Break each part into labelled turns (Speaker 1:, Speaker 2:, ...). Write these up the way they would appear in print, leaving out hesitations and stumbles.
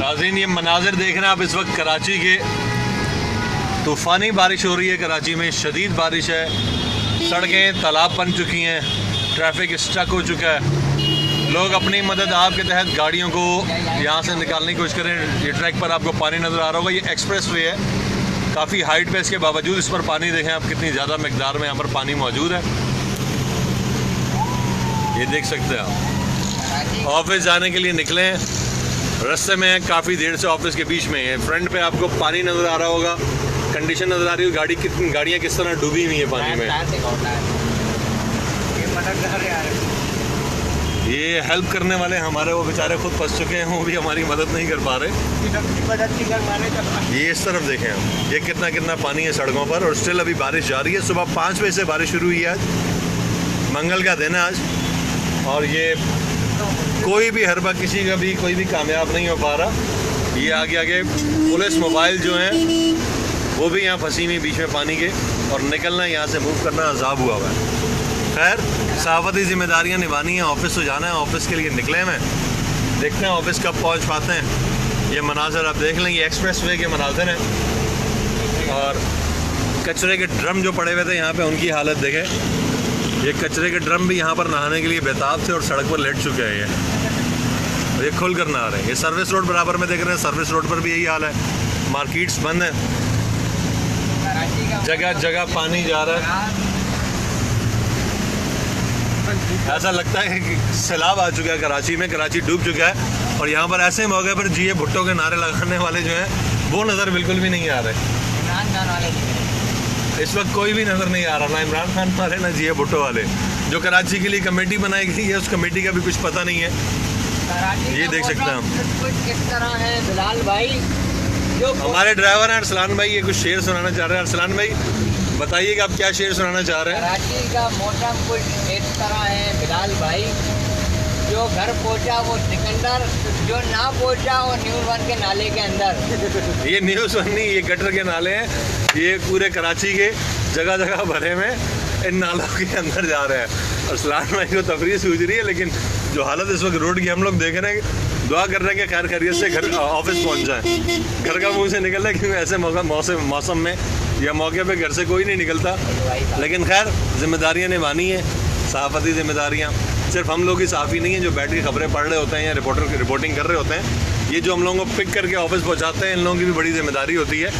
Speaker 1: नाज़रीन, ये मनाजिर देख रहे हैं आप इस वक्त कराची के। तूफ़ानी बारिश हो रही है कराची में, शदीद बारिश है, सड़कें तालाब बन चुकी हैं, ट्रैफिक स्टक हो चुका है। लोग अपनी मदद आपके तहत गाड़ियों को यहाँ से निकालने की कोशिश करें। ये ट्रैक पर आपको पानी नज़र आ रहा होगा, ये एक्सप्रेस वे है, काफ़ी हाइट पे इसके बावजूद इस पर पानी देखें आप कितनी ज़्यादा मकदार में यहाँ पर पानी मौजूद है। ये देख सकते हैं आप। ऑफिस जाने के लिए निकले हैं, रास्ते में काफ़ी देर से ऑफिस के बीच में है। फ्रंट पे आपको पानी नज़र आ रहा होगा, कंडीशन नज़र आ रही है, गाड़ियाँ किस तरह डूबी हुई हैं पानी में। ये हेल्प करने वाले हमारे वो बेचारे खुद फंस चुके हैं, वो भी हमारी मदद नहीं कर पा रहे। ये इस तरफ देखें हम, ये कितना पानी है सड़कों पर, और स्टिल अभी बारिश जारी है। सुबह 5 बजे से बारिश शुरू हुई है। आज मंगल का दिन है आज, और ये कोई भी हरबा किसी का भी कोई भी कामयाब नहीं हो पा रहा। ये आगे पुलिस मोबाइल जो हैं वो भी यहाँ फंसी हुई बीच में पानी के, और निकलना यहाँ से मूव करना अजाब हुआ हुआ है। खैर, सहाफ़ती जिम्मेदारियाँ निभानी है, ऑफिस तो जाना है, ऑफिस के लिए निकले हैं। देखते हैं ऑफिस कब पहुँच पाते हैं। ये मनाज़र आप देख लें, ये एक्सप्रेस वे के मनाज़र हैं, और कचरे के ड्रम जो पड़े हुए थे यहाँ पे उनकी हालत देखें। ये कचरे के ड्रम भी यहाँ पर नहाने के लिए बेताब थे और सड़क पर लेट चुके हैं ये खुल कर नहा रहे हैं। ये सर्विस रोड बराबर में देख रहे हैं, सर्विस रोड पर भी यही हाल है। मार्केट्स बंद हैं, जगह जगह पानी जा रहा है। ऐसा लगता है कि सैलाब आ चुका है कराची में, कराची डूब चुका है। और यहाँ पर ऐसे मौके पर जी भुट्टो के नारे लगाने वाले जो हैं वो नज़र बिल्कुल भी नहीं आ रहे। इस वक्त कोई भी नज़र नहीं आ रहा, ना इमरान खान वाले ना जी भुट्टो वाले। जो कराची के लिए कमेटी बनाई गई है, उस कमेटी का भी कुछ पता नहीं है। ये देख सकते हैं हम।
Speaker 2: किस तरह है बिलाल भाई, जो
Speaker 1: हमारे ड्राइवर हैं अरसलान भाई, ये कुछ शेर सुनाना चाह रहे हैं। अरसलान भाई बताइएगा आप क्या शेर सुनाना चाह रहे हैं।
Speaker 2: कराची का मौसम कुछ इस तरह है बिलाल भाई, जो घर पहुंचा वो सिकंदर, जो ना पहुंचा वो न्यूज़ 1 के नाले के अंदर।
Speaker 1: ये न्यूज़ 1 नहीं, ये गटर के नाले हैं, ये पूरे कराची के जगह जगह भरे में इन नालों के अंदर जा रहे हैं। और सलाम भाई को तफरीह सूझ रही है, लेकिन जो हालत इस वक्त रोड की हम लोग देख रहे हैं, दुआ कर रहे हैं कि खैर खैरियत से घर ऑफिस पहुंच जाए। घर का मुंह से निकल रहा है, क्योंकि ऐसे मौसम में या मौके पे घर से कोई नहीं निकलता। लेकिन खैर, जिम्मेदारियाँ निभानी है, सहाफ़ती जिम्मेदारियाँ। सिर्फ हम लोग ही सहाफ़ी नहीं हैं जो बैठ के खबरें पढ़ रहे होते हैं या रिपोर्टिंग कर रहे होते हैं। ये जो हम लोगों को पिक करके ऑफिस पहुँचाते हैं, इन लोगों की भी बड़ी जिम्मेदारी होती है।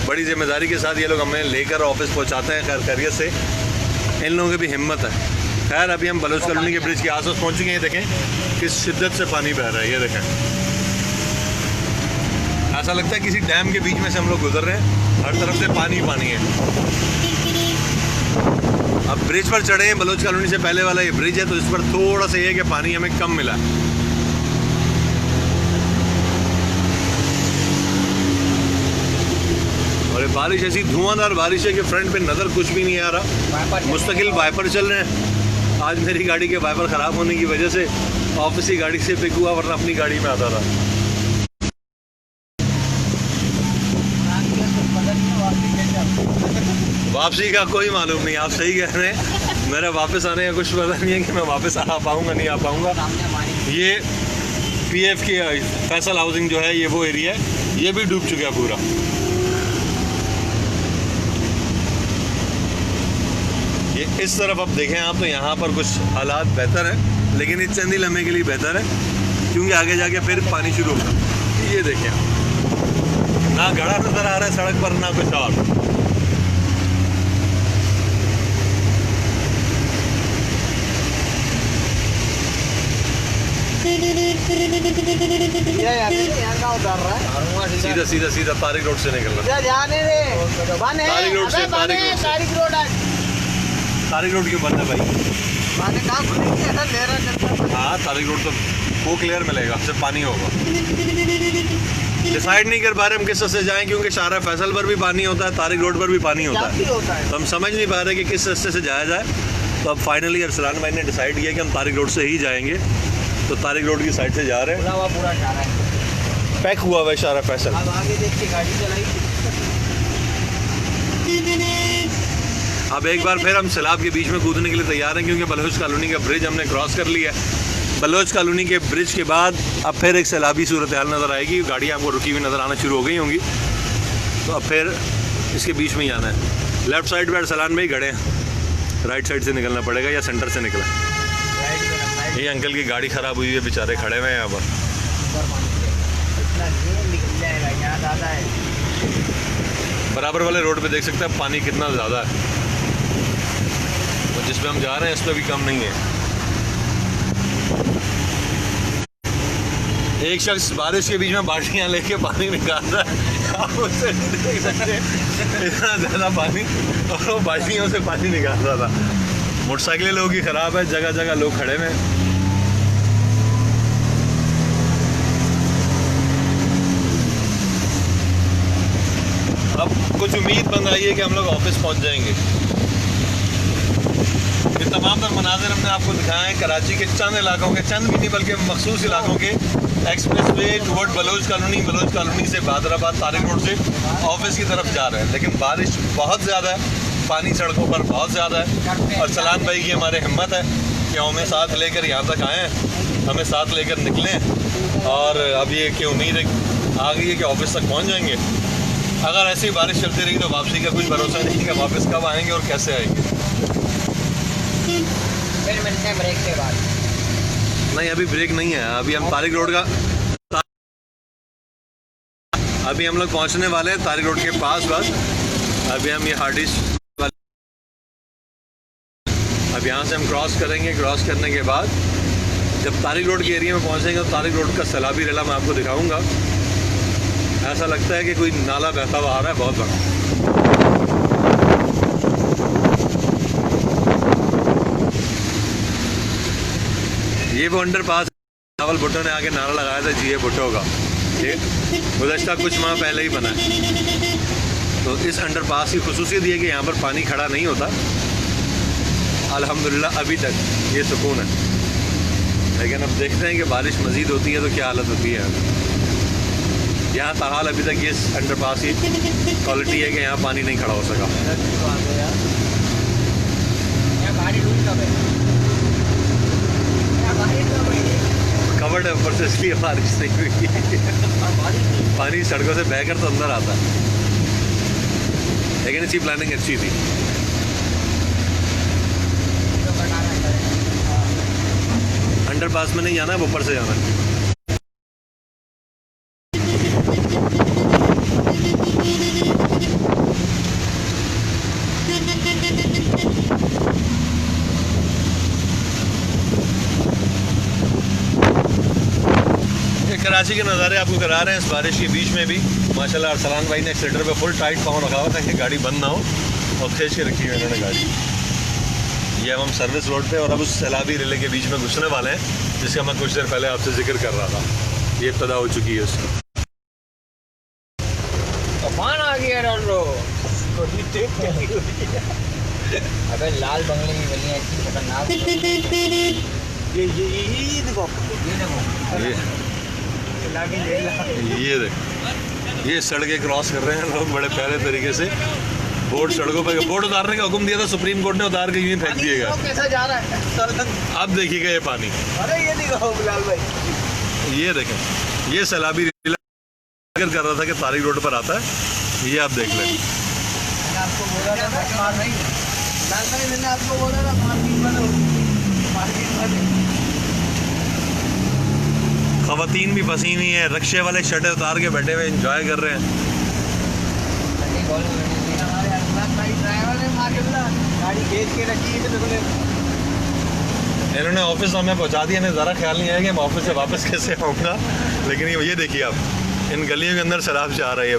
Speaker 1: बड़ी जिम्मेदारी के साथ ये लोग हमें लेकर ऑफिस पहुँचाते हैं खैर खैरियत से। इन लोगों की भी हिम्मत है। खैर, अभी हम बलोच कॉलोनी के ब्रिज के आस-पास पहुँच चुके हैं। देखें किस शिद्दत से पानी बह रहा है, ये देखें। ऐसा लगता है किसी डैम के बीच में से हम लोग गुजर रहे हैं, हर तरफ से पानी पानी है। अब ब्रिज पर चढ़े हैं, बलोच कॉलोनी से पहले वाला ये ब्रिज है, तो इस पर थोड़ा सा ये है कि पानी हमें कम मिला है। और ये बारिश ऐसी धुआंधार बारिश है कि फ्रंट पे नज़र कुछ भी नहीं आ रहा। मुस्तकिल वाइपर चल रहे हैं। आज मेरी गाड़ी के वाइपर ख़राब होने की वजह से ऑफिस की गाड़ी से पिक हुआ, वरना अपनी गाड़ी में आता था। वापसी का कोई मालूम नहीं, आप सही कह रहे हैं। मेरा वापस आने का कुछ पता नहीं है कि मैं वापस आ पाऊँगा नहीं आ पाऊँगा। ये PF की फैसल हाउसिंग जो है, ये वो एरिया है, ये भी डूब चुका है पूरा। ये इस तरफ अब देखें आप, तो यहाँ पर कुछ हालात बेहतर हैं, लेकिन ये चंद ही लम्हे के लिए बेहतर है, क्योंकि आगे जाके फिर पानी शुरू होगा। ये देखें आप, ना घड़ा नज़र आ रहा है सड़क पर, ना कुछ और। सीधा सीधा सीधा तारिक रोड से निकल रहा है। तारिक रोड से तारिक रोड क्यों बंद है भाई? हाँ, तारिक रोड तो वो क्लियर मिलेगा, सिर्फ पानी होगा। डिसाइड नहीं कर पा रहे हम किस रास्ते जाएं, क्योंकि शाहरा फैसल पर भी पानी होता है, तारिक रोड पर भी पानी होता है, तो हम समझ नहीं पा रहे कि किस रास्ते से जाया जाए। तो अब फाइनली अरसलान भाई ने डिसाइड किया कि हम तारिक रोड से ही जाएंगे, तो तारिक रोड की साइड से जा रहे हैं।
Speaker 2: पूरा
Speaker 1: पैक हुआ हुआ है शाहरा फैसल।
Speaker 2: अब आगे देख के गाड़ी चलाई।
Speaker 1: अब एक बार फिर हम सैलाब के बीच में कूदने के लिए तैयार हैं, क्योंकि बलोच कॉलोनी का ब्रिज हमने क्रॉस कर लिया है। बलोच कॉलोनी के ब्रिज के बाद अब फिर एक सैलाबी सूरत हाल नज़र आएगी। गाड़ी आपको रुकी हुई नज़र आना शुरू हो गई होंगी, तो अब फिर इसके बीच में ही आना है। लेफ़्ट साइड पर सलान भाई खड़े हैं, राइट साइड से निकलना पड़ेगा या सेंटर से निकला। ये अंकल की गाड़ी ख़राब हुई है, बेचारे खड़े हुए हैं यहाँ पर। बराबर वाले रोड पे देख सकते हैं पानी कितना ज़्यादा है, और जिस पे हम जा रहे हैं इस पर भी कम नहीं है। एक शख्स बारिश के बीच में बाल्टियाँ लेके पानी निकाल रहा है, आप उससे नहीं देख सकते इतना ज़्यादा पानी, और वो बाल्टियों से पानी निकाल रहा था। मोटरसाइकिलें लोगों की ख़राब है, जगह जगह लोग खड़े हुए हैं। अब कुछ उम्मीद बन रही है कि हम लोग ऑफिस पहुंच जाएंगे। ये तमाम तर मनाजिर हमने आपको दिखाए हैं कराची के चंद इलाकों के, चंद भी नहीं बल्कि मखसूस इलाकों के। Expressway toward Baloch colony से बादराबाद तारिक रोड से ऑफिस की तरफ जा रहे हैं, लेकिन बारिश बहुत ज़्यादा है, पानी सड़कों पर बहुत ज़्यादा है। और सलान भाई की हमारे हिम्मत है कि हमें साथ लेकर यहाँ तक आए हैं, हमें साथ लेकर निकले हैं, और अब ये कि उम्मीद है आ गई है कि ऑफिस तक पहुँच जाएंगे। अगर ऐसी बारिश चलती रही तो वापसी का कुछ भरोसा नहीं कि वापस कब आएंगे और कैसे आएंगे।
Speaker 2: फिर मिलते हैं ब्रेक के बाद।
Speaker 1: नहीं, अभी ब्रेक नहीं है, अभी हम तारिक रोड का, अभी हम लोग पहुंचने वाले हैं तारिक रोड के पास बस। अभी हम ये हार्डिश, अब यहाँ से हम क्रॉस करेंगे। क्रॉस करने के बाद जब तारिक रोड के एरिया में पहुँचेंगे तो तारिक रोड का सैलाबी रेला मैं आपको दिखाऊंगा। ऐसा लगता है कि कोई नाला बहता हुआ आ रहा है बहुत बड़ा। ये वो अंडरपास रावल भुट्टो ने आके नारा लगाया था, जीए भुट्टो का, ठीक, गुज़श्ता कुछ माह पहले ही बना है। तो इस अंडरपास की खुसूसियत ये कि यहाँ पर पानी खड़ा नहीं होता। अल्हम्दुलिल्लाह अभी तक ये सुकून है, लेकिन अब देखते हैं कि बारिश मज़ीद होती है तो क्या हालत होती है। यहाँ ताहाल अभी तक ये अंडरपास की क्वालिटी है कि यहाँ पानी नहीं खड़ा हो सका। कवर्ड है ऊपर से, इसलिए बारिश नहीं हुई। पानी सड़कों से बहकर तो अंदर आता है, लेकिन इसकी प्लानिंग अच्छी थी। अंडरपास में नहीं जाना है, ऊपर से जाना है। कराची के नज़ारे आपको करा रहे हैं इस बारिश के बीच में भी। माशाल्लाह अरसलान भाई ने एक्सीलेटर पे फुल टाइट पाँव रखा हुआ था कि गाड़ी बंद ना हो, और खींच के रखी हुई इन्होंने गाड़ी। ये अब हम सर्विस रोड पे और अब उस सैलाबी रिले के बीच में घुसने वाले हैं, जिसका मैं कुछ देर पहले आपसे जिक्र कर रहा था। ये इब्तदा हो चुकी है उसकी।
Speaker 2: तूफान आ गया रोलो। अबे लाल बंगले की गलियां इतनी खतरनाक। ये देखो,
Speaker 1: ये देख, ये सड़कें क्रॉस कर रहे हैं लोग बड़े प्यारे तरीके से। बोर्ड सड़कों पर, बोर्ड उतारने का हुक्म दिया था सुप्रीम कोर्ट ने, उतार के यूं फेंक दिएगा।
Speaker 2: कैसा जा रहा है
Speaker 1: अब देखिएगा ये पानी।
Speaker 2: अरे ये दिखाओ बिलाल भाई,
Speaker 1: ये देखें, ये सैलाबी रिला कर रहा था कि तारिक रोड पर आता है। ये आप देख लें।
Speaker 2: मैंने आपको बोला था बिलाल भाई, मैंने आपको बोला था मार्केट बंद।
Speaker 1: ख़वातीन भी फंसी हुई हैं, रिक्शे वाले शर्टें उतार के बैठे हुए एंजॉय कर रहे हैं। इन्होंने ऑफिस हमें पहुंचा दिया, इन्हें ज़रा ख्याल नहीं आया कि मैं ऑफिस से वापस कैसे आऊँगा। लेकिन ये देखिए आप, इन गलियों के अंदर शराब जा रही है।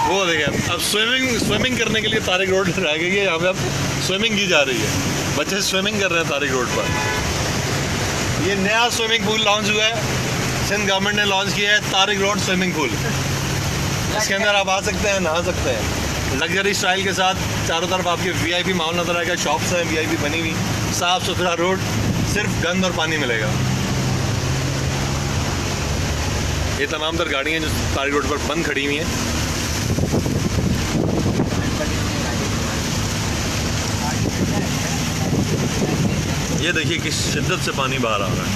Speaker 1: वो देखिए, अब स्विमिंग करने के लिए तारिक रोड रह गई है, यहाँ पे अब स्विमिंग की जा रही है। बच्चे स्विमिंग कर रहे हैं तारिक रोड पर। ये नया स्विमिंग पूल लॉन्च हुआ है, सिंध गवर्नमेंट ने लॉन्च किया है तारिक रोड स्विमिंग पूल। इसके अंदर आप आ सकते हैं, नहा सकते हैं लग्जरी स्टाइल के साथ। चारों तरफ आपके वीआईपी माहौल नजर आएगा, शॉप्स हैं वीआईपी बनी हुई, साफ़ सुथरा रोड, सिर्फ गंद और पानी मिलेगा। ये तमाम तर गाड़ियाँ जो तारिक रोड पर बंद खड़ी हुई हैं। ये देखिए किस शिद्दत से पानी बाहर आ रहा है।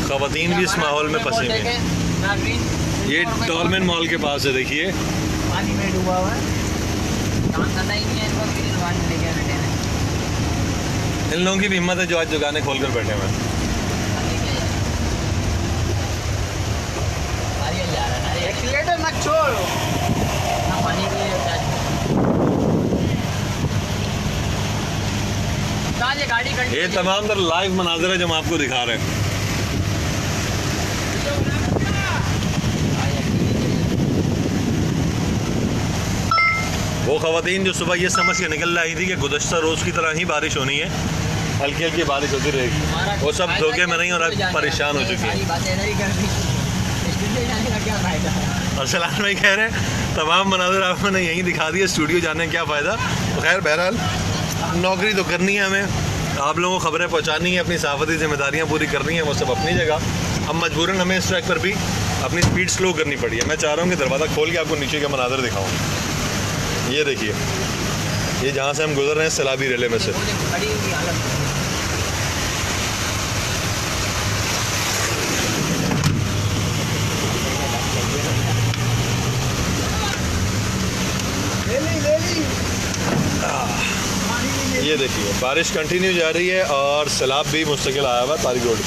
Speaker 1: ख़वातीन भी इस माहौल में फंसी हुई हैं। ये डॉल्मेन मॉल के पास है, देखिए
Speaker 2: पानी में डूबा हुआ है, काम धंधा ही नहीं है इनको, फिर पानी लेके बैठे हैं।
Speaker 1: इन लोगों की भी हिम्मत है जो आज दुकानें खोल कर बैठे हुए हैं।
Speaker 2: एक्सीलेटर मत छोड़ ना, पानी भी ये गाड़ी खड़ी
Speaker 1: ये तमाम तर लाइव मनाज़र है जो हम आपको दिखा रहे हैं। वो ख़वातीन जो सुबह ये समझ के निकल आई थी कि गुज़श्ता रोज़ की तरह ही बारिश होनी है, हल्की हल्की बारिश होती रहेगी, वो सब धोखे में नहीं और आज परेशान हो चुकी है। और सलाम भाई कह रहे हैं तमाम मनाज़र आपने यहीं दिखा दिए, स्टूडियो जाने का क्या फ़ायदा। तो खैर बहरहाल नौकरी तो करनी है हमें, आप लोगों को खबरें पहुंचानी है, अपनी सहाफ़ती जिम्मेदारियां पूरी करनी है, वो सब अपनी जगह। अब मजबूरन हमें इस ट्रैक पर भी अपनी स्पीड स्लो करनी पड़ी है। मैं चाह रहा हूँ कि दरवाज़ा खोल के आपको नीचे का मनाज़र दिखाऊँ। ये देखिए, ये जहाँ से हम गुजर रहे हैं सैलाबी रेले में से। ये देखिए बारिश कंटिन्यू जा रही है और सैलाब भी मुस्तकिल आया हुआ तारिक रोड।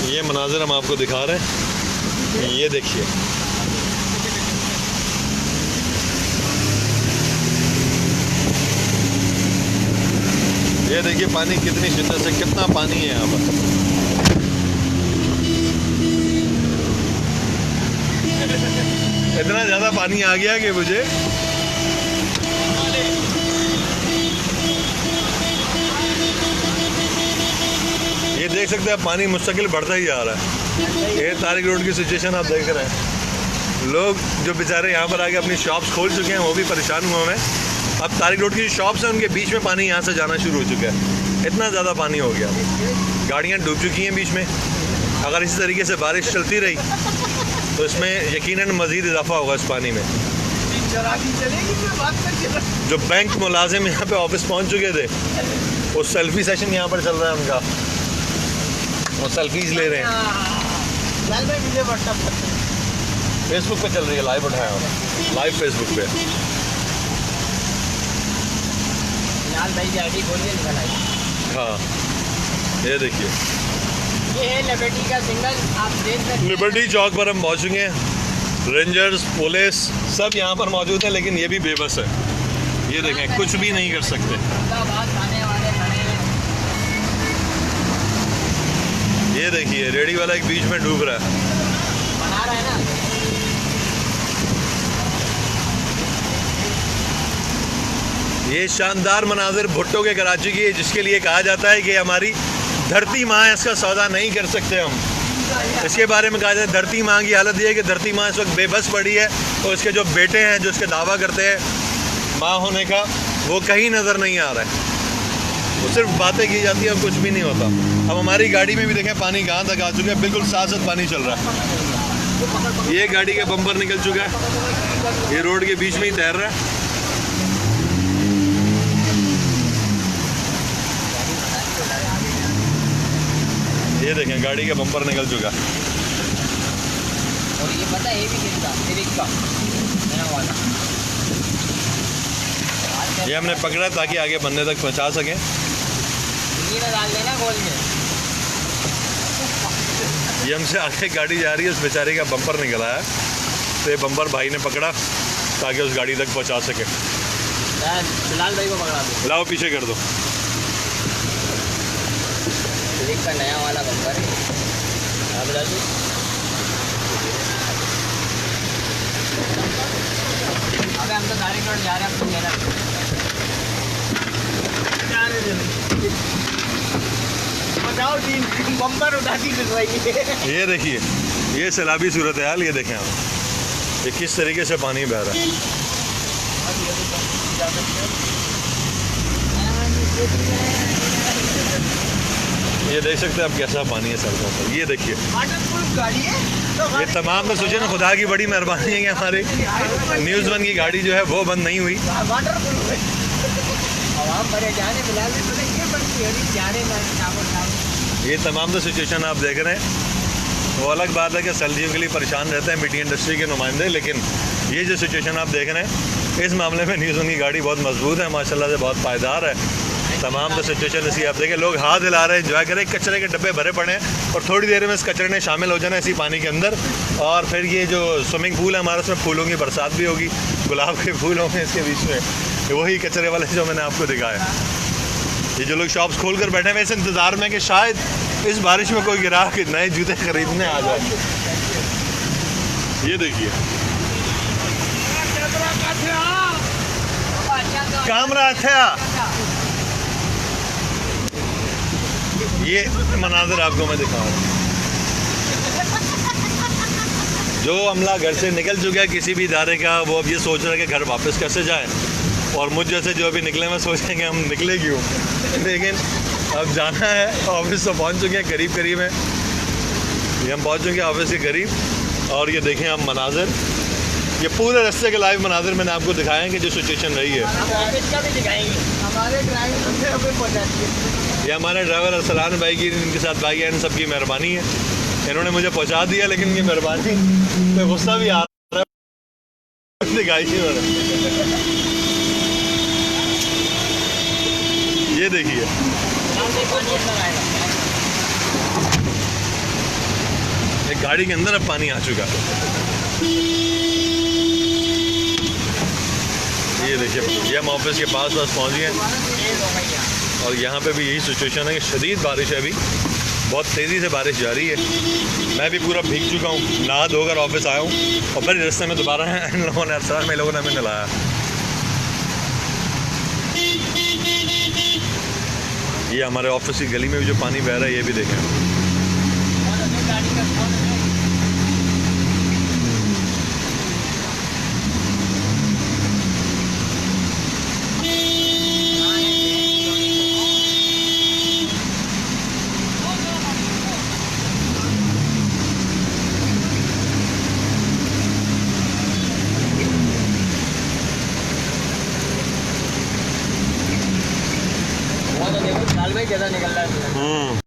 Speaker 1: ये मनाज़र हम आपको दिखा रहे हैं, ये देखिए। ये देखिए पानी कितनी शिद्दत से, कितना पानी है यहाँ पर। इतना ज़्यादा पानी आ गया कि मुझे ये देख सकते हैं, पानी मुस्तकिल बढ़ता ही जा रहा है। ये तारिक रोड की सिचुएशन आप देख रहे हैं। लोग जो बेचारे यहाँ पर आके अपनी शॉप्स खोल चुके हैं वो भी परेशान हुए हैं। अब तारिक रोड की जो शॉप्स हैं उनके बीच में पानी यहाँ से जाना शुरू हो चुका है, इतना ज़्यादा पानी हो गया। गाड़ियाँ डूब चुकी हैं बीच में। अगर इसी तरीके से बारिश चलती रही तो इसमें यकीनन मज़ीद इजाफा होगा इस पानी में। जो बैंक मुलाजिम यहाँ पे ऑफिस पहुँच चुके थे, वो सेल्फी सेशन यहाँ पर चल रहा है उनका, वो सेल्फीज ले रहे हैं। फेसबुक पे चल रही है, लाइव उठाया होगा, लाइव फेसबुक पे। हाँ ये देखिए,
Speaker 2: ये है लिबर्टी का सिग्नल, आप देख सकते हैं।
Speaker 1: लिबर्टी चौक पर हम पहुँच चुके हैं। रेंजर्स, पुलिस सब यहाँ पर मौजूद हैं, लेकिन ये भी बेबस है। ये देखें, कुछ भी नहीं कर सकते। ये देखिए रेडी वाला एक बीच में डूब रहा है,
Speaker 2: बना रहा है ना।
Speaker 1: ये शानदार मनाजिर भुट्टो के कराची की है, जिसके लिए कहा जाता है कि हमारी धरती माँ है, इसका सौदा नहीं कर सकते हम। इसके बारे में कहा जाता है धरती माँ की हालत ये है कि धरती माँ इस वक्त बेबस पड़ी है और इसके जो बेटे हैं जो इसके दावा करते हैं माँ होने का, वो कहीं नज़र नहीं आ रहा है। वो सिर्फ बातें की जाती है और कुछ भी नहीं होता। अब हमारी गाड़ी में भी देखें पानी कहाँ तक आ चुका है, बिल्कुल साथ साथ पानी चल रहा है। ये गाड़ी का बम्पर निकल चुका है, ये रोड के बीच में ही तैर रहा है। ये देखें गाड़ी का बम्पर निकल चुका है।
Speaker 2: और ये पता है ये भी किसका, सिविक का नया वाला।
Speaker 1: ये हमने पकड़ा ताकि आगे बंदे तक पहुंचा सकें।
Speaker 2: ये ना डाल देना खोल के।
Speaker 1: ये हमसे आगे गाड़ी जा रही है, उस बेचारे का बम्पर निकल आया, तो ये बम्पर भाई ने पकड़ा ताकि उस गाड़ी तक पहुंचा सके।
Speaker 2: फिलहाल भाई को पकड़ा दो,
Speaker 1: लाओ पीछे कर दो।
Speaker 2: सिविक का नया वाला बम्पर है। आप बता दो। अबे हम तो तारिक रोड जा रहे हैं, अब तो मेरा बताओ तीन बम्पर उठाती फिर भाई।
Speaker 1: ये देखिए, ये सैलाबी सूरत हाल, ये देखें आप, ये किस तरीके से पानी बह रहा है। ये देख सकते हैं आप कैसा पानी है सड़कों पर। ये देखिए,
Speaker 2: वाटरप्रूफ गाड़ी है तो
Speaker 1: ये तमाम तो सोचे ना, खुदा की बड़ी मेहरबानी है कि हमारे न्यूज़ वन की गाड़ी जो है वो बंद नहीं हुई।
Speaker 2: वाटरप्रूफ है। अब आप बड़े जाने बिलाल भी तो ये बनती है जाने ना सावन।
Speaker 1: ये तमाम तो सिचुएशन आप देख रहे हैं। वो अलग बात है कि सर्दियों के लिए परेशान रहते हैं मीडिया इंडस्ट्री के नुमाइंदे, लेकिन ये जो सिचुएशन आप देख रहे हैं इस मामले में न्यूज़ वन की गाड़ी बहुत मजबूत है माशाल्लाह से, बहुत पायदार है। तमाम तो सिचुएशन इसी आप देखें, लोग हाथ हिला रहे हैं, एंजॉय करें। कचरे के डब्बे भरे पड़े हैं और थोड़ी देर में इस कचरे ने शामिल हो जाना इसी पानी के अंदर। और फिर ये जो स्विमिंग पूल है हमारा, उसमें फूलों की बरसात भी होगी, गुलाब के फूल होंगे इसके बीच में, वही कचरे वाले जो मैंने आपको दिखाया। ये जो लोग शॉप्स खोल कर बैठे हैं इस इंतज़ार में कि शायद इस बारिश में कोई ग्राहक नए जूते खरीदने आ जाए। ये देखिए, कैमरा अच्छा, ये मनाज़र आपको मैं दिखा रहा हूँ। जो अमला घर से निकल चुका है किसी भी इदारे का, वो अब ये सोच रहा है कि घर वापस कैसे जाए। और मुझ जैसे जो अभी निकले में सोचेंगे हम निकले क्यों, लेकिन अब जाना है। ऑफिस तो पहुंच चुके हैं, करीब करीब है, ये हम पहुंच चुके हैं ऑफिस के करीब। और ये देखें आप मनाज़र, ये पूरे रास्ते के लाइव मनाज़र मैंने आपको दिखाए हैं कि जो सिचुएशन रही है।
Speaker 2: ऑफिस का भी दिखाएंगे, हमारे ड्राइवर
Speaker 1: ये हमारे ड्राइवर अरसलान भाई की, इनके साथ भाई हैं, इन सबकी मेहरबानी है, इन्होंने मुझे पहुंचा दिया। लेकिन ये मेहरबानी पे गुस्सा भी आ रहा है, दिखाई ये देखिए, एक गाड़ी के अंदर अब पानी आ चुका है। ये देखिए, ये हम ऑफिस के पास पहुंच गए हैं और यहाँ पे भी यही सिचुएशन है कि शदीद बारिश है, अभी बहुत तेज़ी से बारिश जारी है। मैं भी पूरा भीग चुका हूँ, नहा धोकर ऑफिस आया हूँ और फिर रास्ते में दोबारा इन लोगों ने अरसलान में लोगों ने हमें नलाया। ये हमारे ऑफिस की गली में भी जो पानी बह रहा है ये भी देखें।
Speaker 2: देखो, लाल भाई ज़्यादा निकल रहा है।